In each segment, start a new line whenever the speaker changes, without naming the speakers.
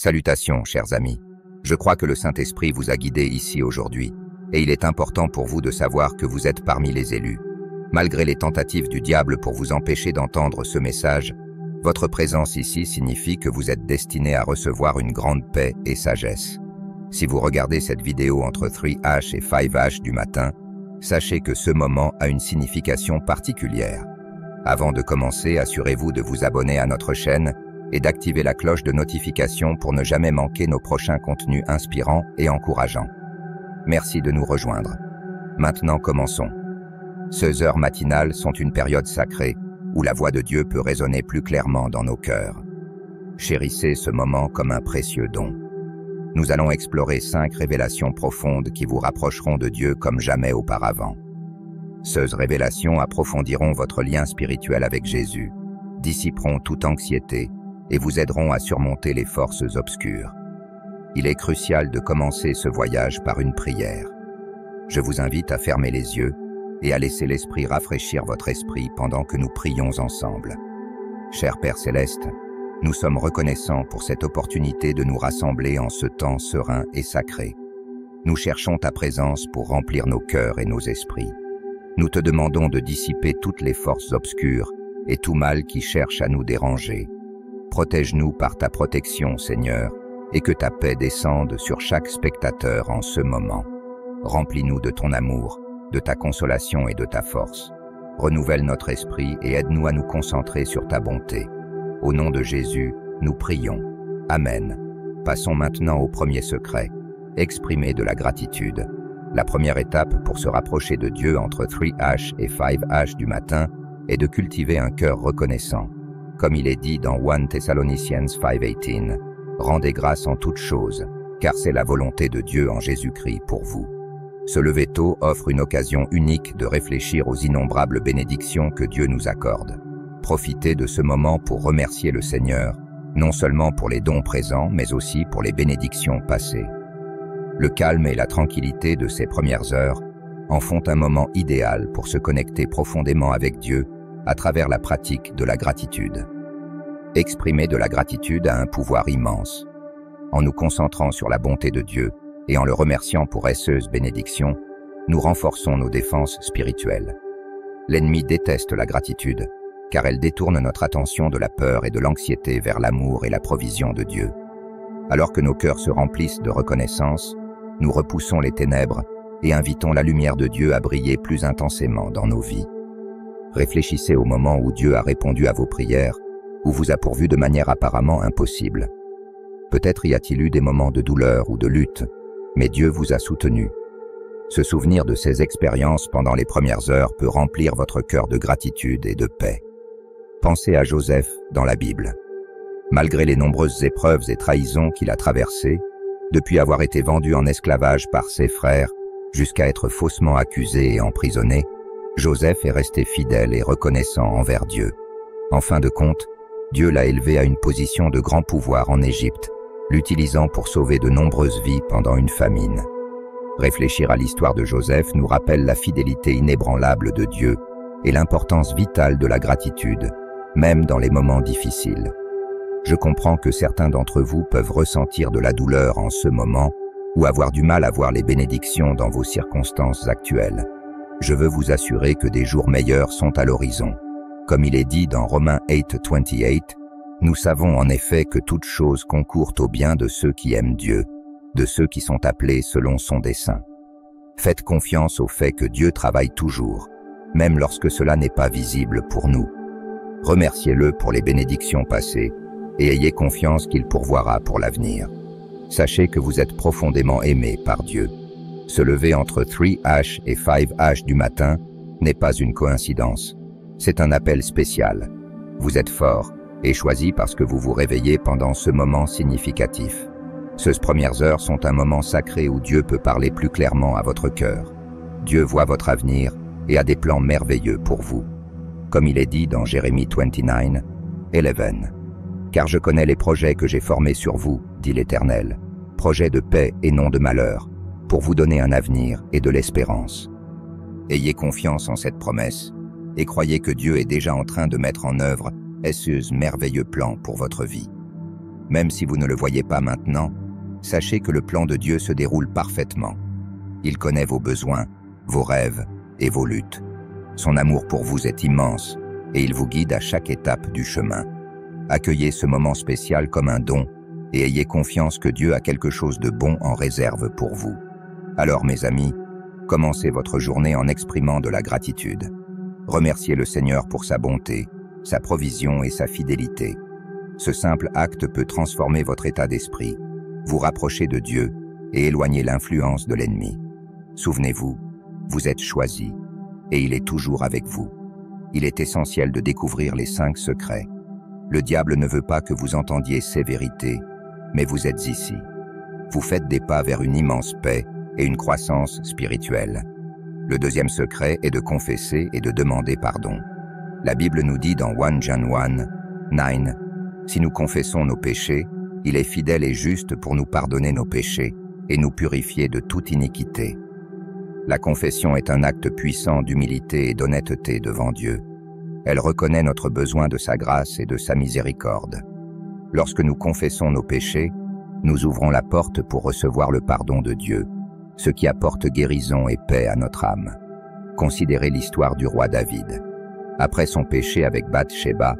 Salutations, chers amis. Je crois que le Saint-Esprit vous a guidé ici aujourd'hui, et il est important pour vous de savoir que vous êtes parmi les élus. Malgré les tentatives du diable pour vous empêcher d'entendre ce message, votre présence ici signifie que vous êtes destiné à recevoir une grande paix et sagesse. Si vous regardez cette vidéo entre 3h et 5h du matin, sachez que ce moment a une signification particulière. Avant de commencer, assurez-vous de vous abonner à notre chaîne et d'activer la cloche de notification pour ne jamais manquer nos prochains contenus inspirants et encourageants. Merci de nous rejoindre. Maintenant, commençons. Ces heures matinales sont une période sacrée où la voix de Dieu peut résonner plus clairement dans nos cœurs. Chérissez ce moment comme un précieux don. Nous allons explorer 5 révélations profondes qui vous rapprocheront de Dieu comme jamais auparavant. Ces révélations approfondiront votre lien spirituel avec Jésus, dissiperont toute anxiété et vous aideront à surmonter les forces obscures. Il est crucial de commencer ce voyage par une prière. Je vous invite à fermer les yeux et à laisser l'Esprit rafraîchir votre esprit pendant que nous prions ensemble. Cher Père Céleste, nous sommes reconnaissants pour cette opportunité de nous rassembler en ce temps serein et sacré. Nous cherchons ta présence pour remplir nos cœurs et nos esprits. Nous te demandons de dissiper toutes les forces obscures et tout mal qui cherche à nous déranger. Protège-nous par ta protection, Seigneur, et que ta paix descende sur chaque spectateur en ce moment. Remplis-nous de ton amour, de ta consolation et de ta force. Renouvelle notre esprit et aide-nous à nous concentrer sur ta bonté. Au nom de Jésus, nous prions. Amen. Passons maintenant au premier secret, exprimer de la gratitude. La première étape pour se rapprocher de Dieu entre 3h et 5h du matin est de cultiver un cœur reconnaissant. Comme il est dit dans 1 Thessaloniciens 5:18, « Rendez grâce en toutes choses, car c'est la volonté de Dieu en Jésus-Christ pour vous. » Se lever tôt offre une occasion unique de réfléchir aux innombrables bénédictions que Dieu nous accorde. Profitez de ce moment pour remercier le Seigneur, non seulement pour les dons présents, mais aussi pour les bénédictions passées. Le calme et la tranquillité de ces premières heures en font un moment idéal pour se connecter profondément avec Dieu à travers la pratique de la gratitude. Exprimer de la gratitude a un pouvoir immense. En nous concentrant sur la bonté de Dieu et en le remerciant pour ces bénédictions, nous renforçons nos défenses spirituelles. L'ennemi déteste la gratitude, car elle détourne notre attention de la peur et de l'anxiété vers l'amour et la provision de Dieu. Alors que nos cœurs se remplissent de reconnaissance, nous repoussons les ténèbres et invitons la lumière de Dieu à briller plus intensément dans nos vies. Réfléchissez au moment où Dieu a répondu à vos prières ou vous a pourvu de manière apparemment impossible. Peut-être y a-t-il eu des moments de douleur ou de lutte, mais Dieu vous a soutenu. Se souvenir de ces expériences pendant les premières heures peut remplir votre cœur de gratitude et de paix. Pensez à Joseph dans la Bible. Malgré les nombreuses épreuves et trahisons qu'il a traversées, depuis avoir été vendu en esclavage par ses frères jusqu'à être faussement accusé et emprisonné, Joseph est resté fidèle et reconnaissant envers Dieu. En fin de compte, Dieu l'a élevé à une position de grand pouvoir en Égypte, l'utilisant pour sauver de nombreuses vies pendant une famine. Réfléchir à l'histoire de Joseph nous rappelle la fidélité inébranlable de Dieu et l'importance vitale de la gratitude, même dans les moments difficiles. Je comprends que certains d'entre vous peuvent ressentir de la douleur en ce moment ou avoir du mal à voir les bénédictions dans vos circonstances actuelles. Je veux vous assurer que des jours meilleurs sont à l'horizon. Comme il est dit dans Romains 8:28, nous savons en effet que toute chose concourt au bien de ceux qui aiment Dieu, de ceux qui sont appelés selon son dessein. Faites confiance au fait que Dieu travaille toujours, même lorsque cela n'est pas visible pour nous. Remerciez-le pour les bénédictions passées et ayez confiance qu'il pourvoira pour l'avenir. Sachez que vous êtes profondément aimé par Dieu. Se lever entre 3h et 5h du matin n'est pas une coïncidence. C'est un appel spécial. Vous êtes fort et choisi parce que vous vous réveillez pendant ce moment significatif. Ces premières heures sont un moment sacré où Dieu peut parler plus clairement à votre cœur. Dieu voit votre avenir et a des plans merveilleux pour vous. Comme il est dit dans Jérémie 29:11, « Car je connais les projets que j'ai formés sur vous, dit l'Éternel, projets de paix et non de malheur, pour vous donner un avenir et de l'espérance. » Ayez confiance en cette promesse et croyez que Dieu est déjà en train de mettre en œuvre ce merveilleux plan pour votre vie. Même si vous ne le voyez pas maintenant, sachez que le plan de Dieu se déroule parfaitement. Il connaît vos besoins, vos rêves et vos luttes. Son amour pour vous est immense et il vous guide à chaque étape du chemin. Accueillez ce moment spécial comme un don et ayez confiance que Dieu a quelque chose de bon en réserve pour vous. Alors mes amis, commencez votre journée en exprimant de la gratitude. Remerciez le Seigneur pour sa bonté, sa provision et sa fidélité. Ce simple acte peut transformer votre état d'esprit, vous rapprocher de Dieu et éloigner l'influence de l'ennemi. Souvenez-vous, vous êtes choisi et il est toujours avec vous. Il est essentiel de découvrir les 5 secrets. Le diable ne veut pas que vous entendiez ces vérités, mais vous êtes ici. Vous faites des pas vers une immense paix et une croissance spirituelle. Le deuxième secret est de confesser et de demander pardon. La Bible nous dit dans 1 John 1:9, « Si nous confessons nos péchés, il est fidèle et juste pour nous pardonner nos péchés et nous purifier de toute iniquité. » La confession est un acte puissant d'humilité et d'honnêteté devant Dieu. Elle reconnaît notre besoin de sa grâce et de sa miséricorde. Lorsque nous confessons nos péchés, nous ouvrons la porte pour recevoir le pardon de Dieu, ce qui apporte guérison et paix à notre âme. Considérez l'histoire du roi David. Après son péché avec Bathsheba,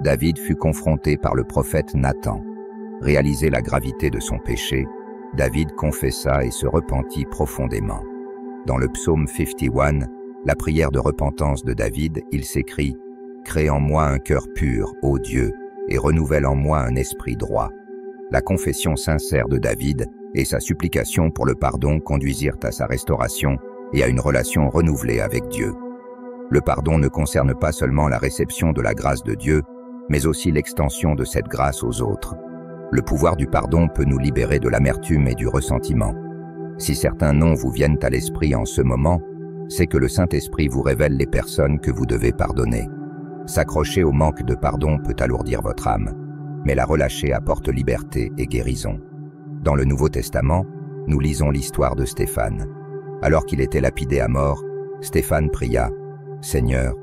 David fut confronté par le prophète Nathan. Réalisé la gravité de son péché, David confessa et se repentit profondément. Dans le psaume 51, la prière de repentance de David, il s'écrit « Crée en moi un cœur pur, ô Dieu, et renouvelle en moi un esprit droit ». La confession sincère de David et sa supplication pour le pardon conduisirent à sa restauration et à une relation renouvelée avec Dieu. Le pardon ne concerne pas seulement la réception de la grâce de Dieu, mais aussi l'extension de cette grâce aux autres. Le pouvoir du pardon peut nous libérer de l'amertume et du ressentiment. Si certains noms vous viennent à l'esprit en ce moment, c'est que le Saint-Esprit vous révèle les personnes que vous devez pardonner. S'accrocher au manque de pardon peut alourdir votre âme, mais la relâcher apporte liberté et guérison. Dans le Nouveau Testament, nous lisons l'histoire de Stéphane. Alors qu'il était lapidé à mort, Stéphane pria « Seigneur,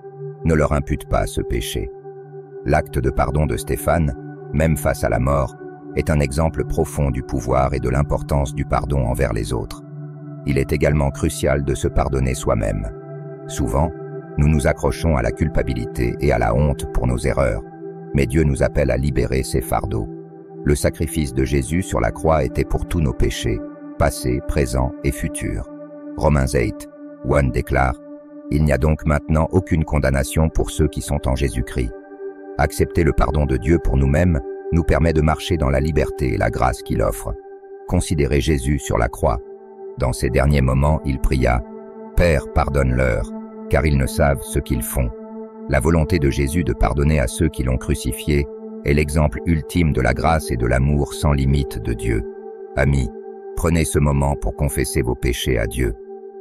ne leur impute pas ce péché ». L'acte de pardon de Stéphane, même face à la mort, est un exemple profond du pouvoir et de l'importance du pardon envers les autres. Il est également crucial de se pardonner soi-même. Souvent, nous nous accrochons à la culpabilité et à la honte pour nos erreurs, mais Dieu nous appelle à libérer ces fardeaux. Le sacrifice de Jésus sur la croix était pour tous nos péchés, passés, présents et futurs. Romains 8:1 déclare « Il n'y a donc maintenant aucune condamnation pour ceux qui sont en Jésus-Christ. » Accepter le pardon de Dieu pour nous-mêmes nous permet de marcher dans la liberté et la grâce qu'il offre. Considérez Jésus sur la croix. Dans ces derniers moments, il pria « Père, pardonne-leur, car ils ne savent ce qu'ils font. » La volonté de Jésus de pardonner à ceux qui l'ont crucifié est l'exemple ultime de la grâce et de l'amour sans limite de Dieu. Amis, prenez ce moment pour confesser vos péchés à Dieu.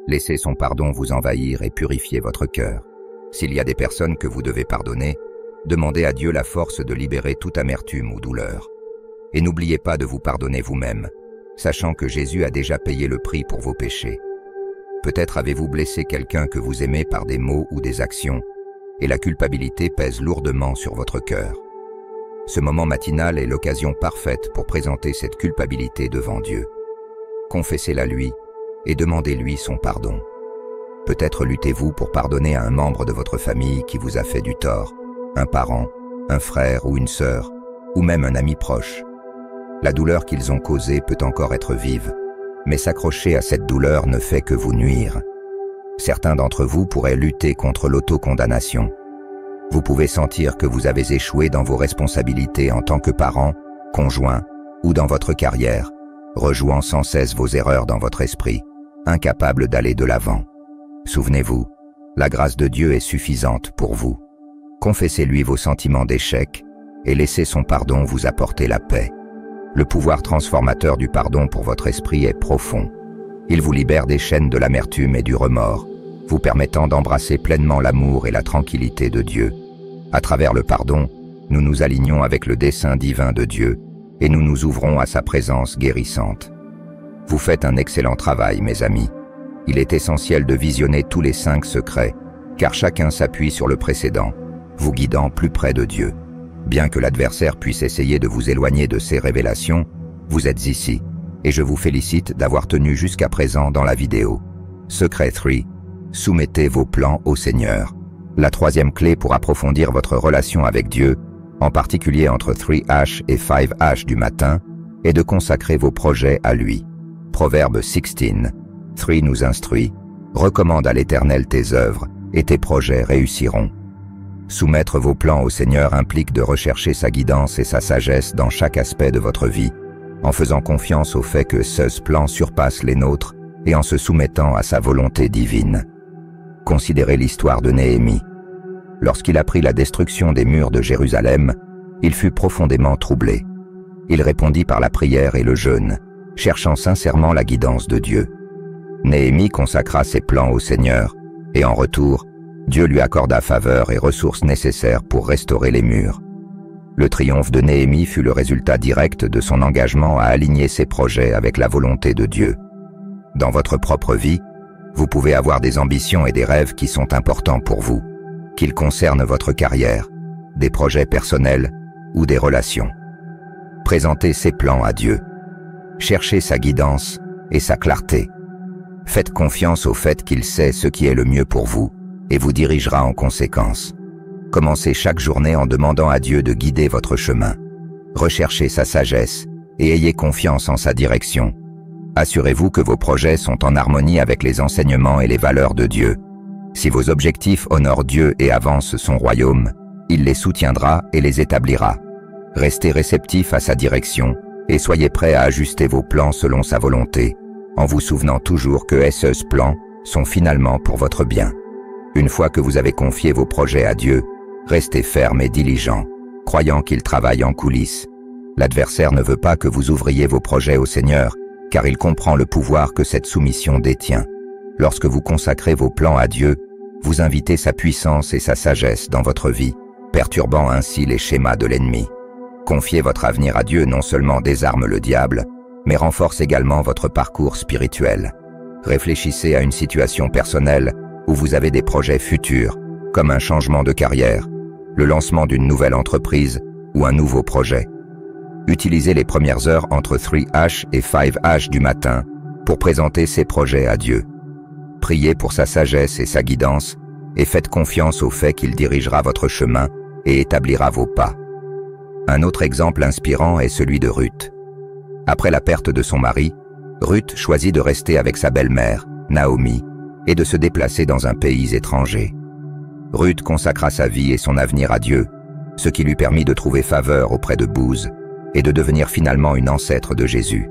Laissez son pardon vous envahir et purifier votre cœur. S'il y a des personnes que vous devez pardonner, demandez à Dieu la force de libérer toute amertume ou douleur. Et n'oubliez pas de vous pardonner vous-même, sachant que Jésus a déjà payé le prix pour vos péchés. Peut-être avez-vous blessé quelqu'un que vous aimez par des mots ou des actions, et la culpabilité pèse lourdement sur votre cœur. Ce moment matinal est l'occasion parfaite pour présenter cette culpabilité devant Dieu. Confessez-la lui et demandez-lui son pardon. Peut-être luttez-vous pour pardonner à un membre de votre famille qui vous a fait du tort, un parent, un frère ou une sœur, ou même un ami proche. La douleur qu'ils ont causée peut encore être vive, mais s'accrocher à cette douleur ne fait que vous nuire. Certains d'entre vous pourraient lutter contre l'autocondamnation. Vous pouvez sentir que vous avez échoué dans vos responsabilités en tant que parent, conjoint ou dans votre carrière, rejouant sans cesse vos erreurs dans votre esprit, incapable d'aller de l'avant. Souvenez-vous, la grâce de Dieu est suffisante pour vous. Confessez-lui vos sentiments d'échec et laissez son pardon vous apporter la paix. Le pouvoir transformateur du pardon pour votre esprit est profond. Il vous libère des chaînes de l'amertume et du remords, vous permettant d'embrasser pleinement l'amour et la tranquillité de Dieu. À travers le pardon, nous nous alignons avec le dessein divin de Dieu et nous nous ouvrons à sa présence guérissante. Vous faites un excellent travail, mes amis. Il est essentiel de visionner tous les 5 secrets, car chacun s'appuie sur le précédent, vous guidant plus près de Dieu. Bien que l'adversaire puisse essayer de vous éloigner de ces révélations, vous êtes ici, et je vous félicite d'avoir tenu jusqu'à présent dans la vidéo. Secret 3. Soumettez vos plans au Seigneur. La troisième clé pour approfondir votre relation avec Dieu, en particulier entre 3H et 5H du matin, est de consacrer vos projets à lui. Proverbe 16. 3 nous instruit. Recommande à l'Éternel tes œuvres, et tes projets réussiront. Soumettre vos plans au Seigneur implique de rechercher sa guidance et sa sagesse dans chaque aspect de votre vie, en faisant confiance au fait que ce plan surpasse les nôtres et en se soumettant à sa volonté divine. Considérez l'histoire de Néhémie. Lorsqu'il apprit la destruction des murs de Jérusalem, il fut profondément troublé. Il répondit par la prière et le jeûne, cherchant sincèrement la guidance de Dieu. Néhémie consacra ses plans au Seigneur, et en retour, Dieu lui accorda faveur et ressources nécessaires pour restaurer les murs. Le triomphe de Néhémie fut le résultat direct de son engagement à aligner ses projets avec la volonté de Dieu. Dans votre propre vie, vous pouvez avoir des ambitions et des rêves qui sont importants pour vous, qu'ils concernent votre carrière, des projets personnels ou des relations. Présentez ces plans à Dieu. Cherchez sa guidance et sa clarté. Faites confiance au fait qu'il sait ce qui est le mieux pour vous et vous dirigera en conséquence. Commencez chaque journée en demandant à Dieu de guider votre chemin. Recherchez sa sagesse et ayez confiance en sa direction. Assurez-vous que vos projets sont en harmonie avec les enseignements et les valeurs de Dieu. Si vos objectifs honorent Dieu et avancent son royaume, il les soutiendra et les établira. Restez réceptifs à sa direction et soyez prêts à ajuster vos plans selon sa volonté, en vous souvenant toujours que ces plans sont finalement pour votre bien. Une fois que vous avez confié vos projets à Dieu, restez ferme et diligent, croyant qu'il travaille en coulisses. L'adversaire ne veut pas que vous ouvriez vos projets au Seigneur, car il comprend le pouvoir que cette soumission détient. Lorsque vous consacrez vos plans à Dieu, vous invitez sa puissance et sa sagesse dans votre vie, perturbant ainsi les schémas de l'ennemi. Confier votre avenir à Dieu non seulement désarme le diable, mais renforce également votre parcours spirituel. Réfléchissez à une situation personnelle où vous avez des projets futurs, comme un changement de carrière, le lancement d'une nouvelle entreprise ou un nouveau projet. Utilisez les premières heures entre 3H et 5H du matin pour présenter ces projets à Dieu. Priez pour sa sagesse et sa guidance et faites confiance au fait qu'il dirigera votre chemin et établira vos pas. Un autre exemple inspirant est celui de Ruth. Après la perte de son mari, Ruth choisit de rester avec sa belle-mère, Naomi, et de se déplacer dans un pays étranger. Ruth consacra sa vie et son avenir à Dieu, ce qui lui permit de trouver faveur auprès de Booz et de devenir finalement une ancêtre de Jésus.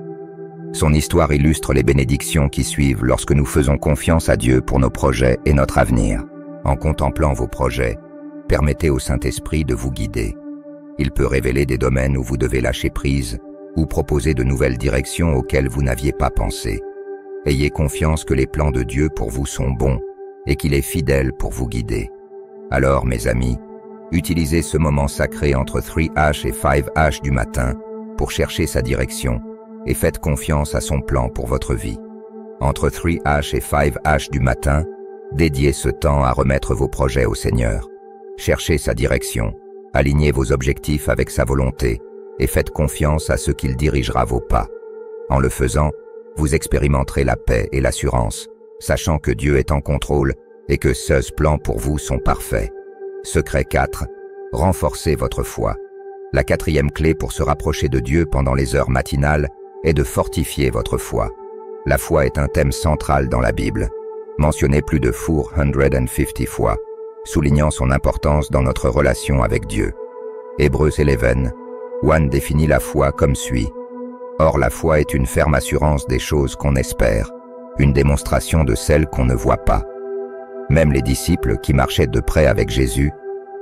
Son histoire illustre les bénédictions qui suivent lorsque nous faisons confiance à Dieu pour nos projets et notre avenir. En contemplant vos projets, permettez au Saint-Esprit de vous guider. Il peut révéler des domaines où vous devez lâcher prise ou proposer de nouvelles directions auxquelles vous n'aviez pas pensé. Ayez confiance que les plans de Dieu pour vous sont bons et qu'il est fidèle pour vous guider. Alors, mes amis, utilisez ce moment sacré entre 3H et 5H du matin pour chercher sa direction et faites confiance à son plan pour votre vie. Entre 3H et 5H du matin, dédiez ce temps à remettre vos projets au Seigneur. Cherchez sa direction, alignez vos objectifs avec sa volonté et faites confiance à ce qu'il dirigera vos pas. En le faisant, vous expérimenterez la paix et l'assurance, sachant que Dieu est en contrôle et que ces plans pour vous sont parfaits. Secret 4. Renforcez votre foi. La quatrième clé pour se rapprocher de Dieu pendant les heures matinales est de fortifier votre foi. La foi est un thème central dans la Bible, mentionné plus de 450 fois, soulignant son importance dans notre relation avec Dieu. Hébreux 11:1 définit la foi comme suit. Or la foi est une ferme assurance des choses qu'on espère, une démonstration de celles qu'on ne voit pas. Même les disciples qui marchaient de près avec Jésus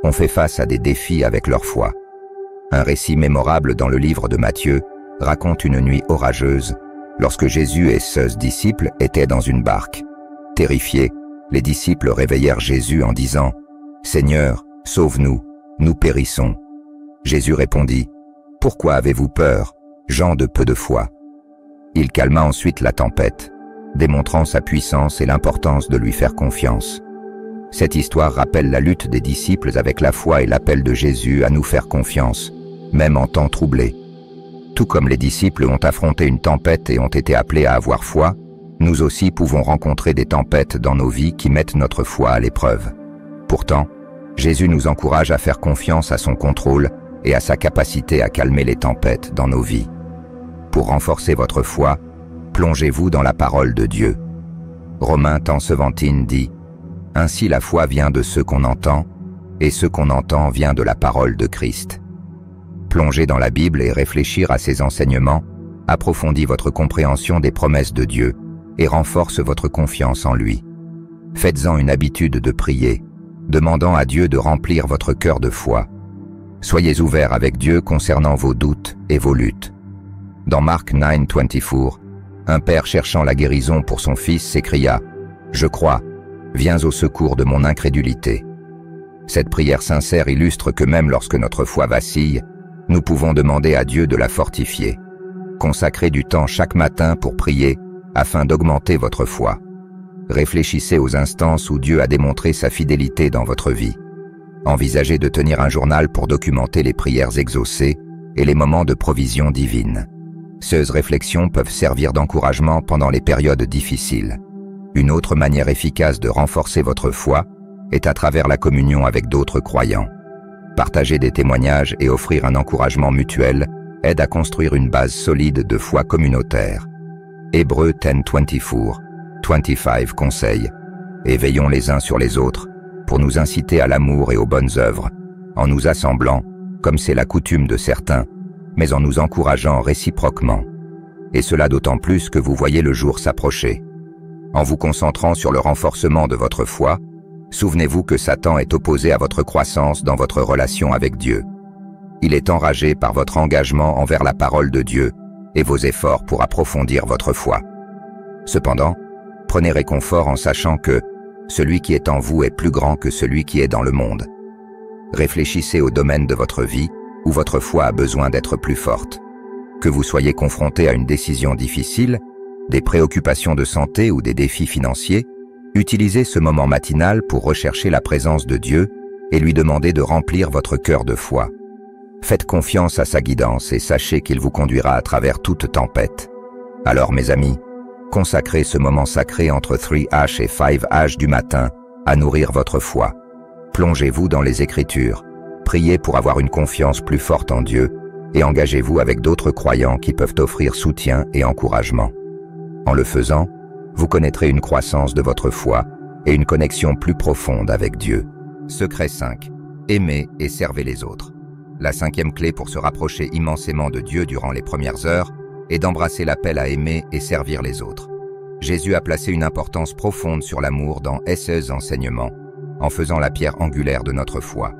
ont fait face à des défis avec leur foi. Un récit mémorable dans le livre de Matthieu raconte une nuit orageuse lorsque Jésus et ses disciples étaient dans une barque. Terrifiés, les disciples réveillèrent Jésus en disant « Seigneur, sauve-nous, nous périssons. » Jésus répondit « Pourquoi avez-vous peur, gens de peu de foi ?» Il calma ensuite la tempête, démontrant sa puissance et l'importance de lui faire confiance. Cette histoire rappelle la lutte des disciples avec la foi et l'appel de Jésus à nous faire confiance, même en temps troublés. Tout comme les disciples ont affronté une tempête et ont été appelés à avoir foi, nous aussi pouvons rencontrer des tempêtes dans nos vies qui mettent notre foi à l'épreuve. Pourtant, Jésus nous encourage à faire confiance à son contrôle et à sa capacité à calmer les tempêtes dans nos vies. Pour renforcer votre foi, plongez-vous dans la parole de Dieu. Romains 10:17 dit « Ainsi la foi vient de ce qu'on entend, et ce qu'on entend vient de la parole de Christ. » Plonger dans la Bible et réfléchir à ses enseignements approfondit votre compréhension des promesses de Dieu et renforce votre confiance en lui. Faites-en une habitude de prier, demandant à Dieu de remplir votre cœur de foi. Soyez ouverts avec Dieu concernant vos doutes et vos luttes. Dans Marc 9:24, un père cherchant la guérison pour son fils s'écria « Je crois, viens au secours de mon incrédulité. » Cette prière sincère illustre que même lorsque notre foi vacille, nous pouvons demander à Dieu de la fortifier. Consacrez du temps chaque matin pour prier afin d'augmenter votre foi. Réfléchissez aux instances où Dieu a démontré sa fidélité dans votre vie. Envisagez de tenir un journal pour documenter les prières exaucées et les moments de provision divine. Ces réflexions peuvent servir d'encouragement pendant les périodes difficiles. Une autre manière efficace de renforcer votre foi est à travers la communion avec d'autres croyants. Partager des témoignages et offrir un encouragement mutuel aide à construire une base solide de foi communautaire. Hébreux 10:25 conseille « Et veillons les uns sur les autres pour nous inciter à l'amour et aux bonnes œuvres, en nous assemblant, comme c'est la coutume de certains, mais en nous encourageant réciproquement. Et cela d'autant plus que vous voyez le jour s'approcher. En vous concentrant sur le renforcement de votre foi, souvenez-vous que Satan est opposé à votre croissance dans votre relation avec Dieu. Il est enragé par votre engagement envers la parole de Dieu et vos efforts pour approfondir votre foi. Cependant, prenez réconfort en sachant que celui qui est en vous est plus grand que celui qui est dans le monde. Réfléchissez au domaine de votre vie où votre foi a besoin d'être plus forte. Que vous soyez confronté à une décision difficile, des préoccupations de santé ou des défis financiers, utilisez ce moment matinal pour rechercher la présence de Dieu et lui demander de remplir votre cœur de foi. Faites confiance à sa guidance et sachez qu'il vous conduira à travers toute tempête. Alors mes amis, consacrez ce moment sacré entre 3h et 5h du matin à nourrir votre foi. Plongez-vous dans les Écritures, priez pour avoir une confiance plus forte en Dieu et engagez-vous avec d'autres croyants qui peuvent offrir soutien et encouragement. En le faisant, vous connaîtrez une croissance de votre foi et une connexion plus profonde avec Dieu. Secret 5. Aimez et servez les autres. La 5e clé pour se rapprocher immensément de Dieu durant les premières heures est d'embrasser l'appel à aimer et servir les autres. Jésus a placé une importance profonde sur l'amour dans ses enseignements, en faisant la pierre angulaire de notre foi.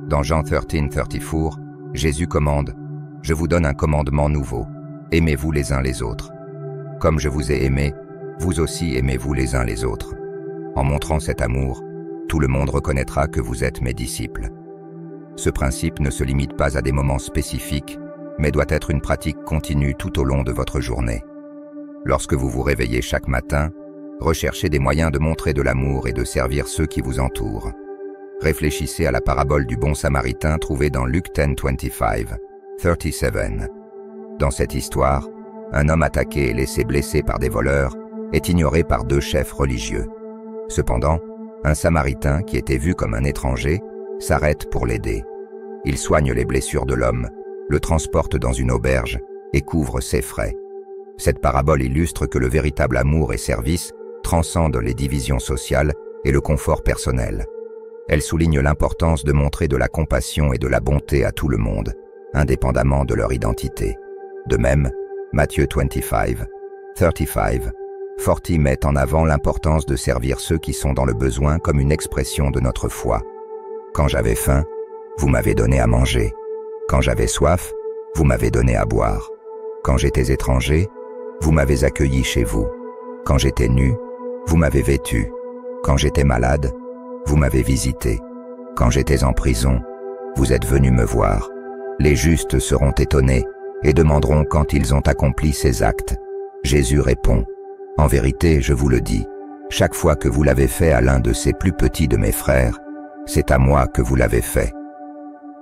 Dans Jean 13:34, Jésus commande « Je vous donne un commandement nouveau, aimez-vous les uns les autres. Comme je vous ai aimé, vous aussi aimez-vous les uns les autres. En montrant cet amour, tout le monde reconnaîtra que vous êtes mes disciples. » Ce principe ne se limite pas à des moments spécifiques, mais doit être une pratique continue tout au long de votre journée. Lorsque vous vous réveillez chaque matin, recherchez des moyens de montrer de l'amour et de servir ceux qui vous entourent. Réfléchissez à la parabole du bon samaritain trouvée dans Luc 10:37. Dans cette histoire, un homme attaqué et laissé blessé par des voleurs est ignoré par 2 chefs religieux. Cependant, un samaritain qui était vu comme un étranger s'arrête pour l'aider. Il soigne les blessures de l'homme, le transporte dans une auberge et couvre ses frais. Cette parabole illustre que le véritable amour et service transcendent les divisions sociales et le confort personnel. Elle souligne l'importance de montrer de la compassion et de la bonté à tout le monde, indépendamment de leur identité. De même, Matthieu 25:35 met en avant l'importance de servir ceux qui sont dans le besoin comme une expression de notre foi. Quand j'avais faim, vous m'avez donné à manger. Quand j'avais soif, vous m'avez donné à boire. Quand j'étais étranger, vous m'avez accueilli chez vous. Quand j'étais nu, vous m'avez vêtu. Quand j'étais malade, vous m'avez visité. Quand j'étais en prison, vous êtes venus me voir. Les justes seront étonnés et demanderont quand ils ont accompli ces actes. Jésus répond, « En vérité, je vous le dis, Chaque fois que vous l'avez fait à l'un de ces plus petits de mes frères, c'est à moi que vous l'avez fait.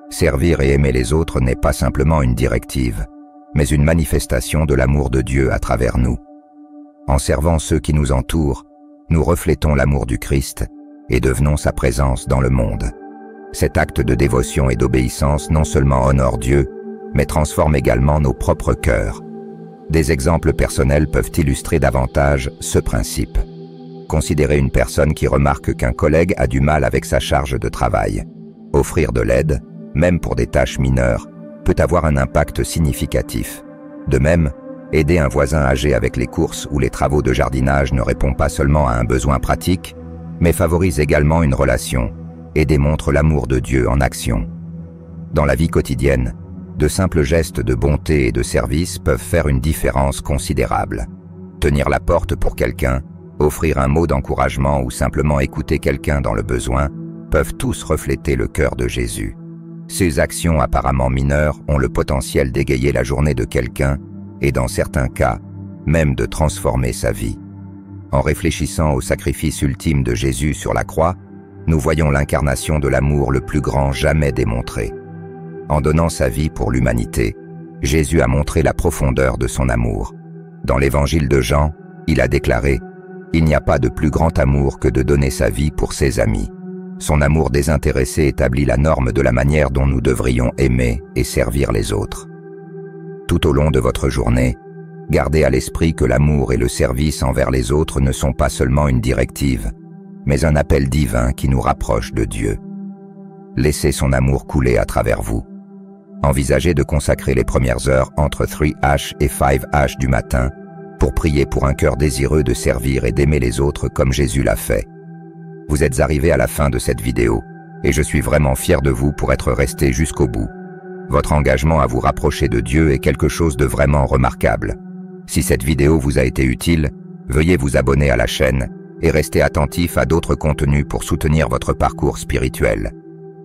Servir et aimer les autres n'est pas simplement une directive, mais une manifestation de l'amour de Dieu à travers nous. En servant ceux qui nous entourent, nous reflétons l'amour du Christ et devenons sa présence dans le monde. Cet acte de dévotion et d'obéissance non seulement honore Dieu, mais transforme également nos propres cœurs. Des exemples personnels peuvent illustrer davantage ce principe. Considérez une personne qui remarque qu'un collègue a du mal avec sa charge de travail. Offrir de l'aide, même pour des tâches mineures, peut avoir un impact significatif. De même, aider un voisin âgé avec les courses ou les travaux de jardinage ne répond pas seulement à un besoin pratique, mais favorise également une relation et démontre l'amour de Dieu en action. Dans la vie quotidienne, de simples gestes de bonté et de service peuvent faire une différence considérable. Tenir la porte pour quelqu'un, offrir un mot d'encouragement ou simplement écouter quelqu'un dans le besoin peuvent tous refléter le cœur de Jésus. Ces actions apparemment mineures ont le potentiel d'égayer la journée de quelqu'un et dans certains cas, même de transformer sa vie. En réfléchissant au sacrifice ultime de Jésus sur la croix, nous voyons l'incarnation de l'amour le plus grand jamais démontré. En donnant sa vie pour l'humanité, Jésus a montré la profondeur de son amour. Dans l'évangile de Jean, il a déclaré « Il n'y a pas de plus grand amour que de donner sa vie pour ses amis ». Son amour désintéressé établit la norme de la manière dont nous devrions aimer et servir les autres. Tout au long de votre journée, gardez à l'esprit que l'amour et le service envers les autres ne sont pas seulement une directive, mais un appel divin qui nous rapproche de Dieu. Laissez son amour couler à travers vous. Envisagez de consacrer les premières heures entre 3h et 5h du matin pour prier pour un cœur désireux de servir et d'aimer les autres comme Jésus l'a fait. Vous êtes arrivé à la fin de cette vidéo et je suis vraiment fier de vous pour être resté jusqu'au bout. Votre engagement à vous rapprocher de Dieu est quelque chose de vraiment remarquable. Si cette vidéo vous a été utile, veuillez vous abonner à la chaîne et restez attentif à d'autres contenus pour soutenir votre parcours spirituel.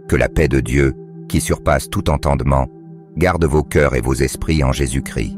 Que la paix de Dieu, qui surpasse tout entendement, garde vos cœurs et vos esprits en Jésus-Christ.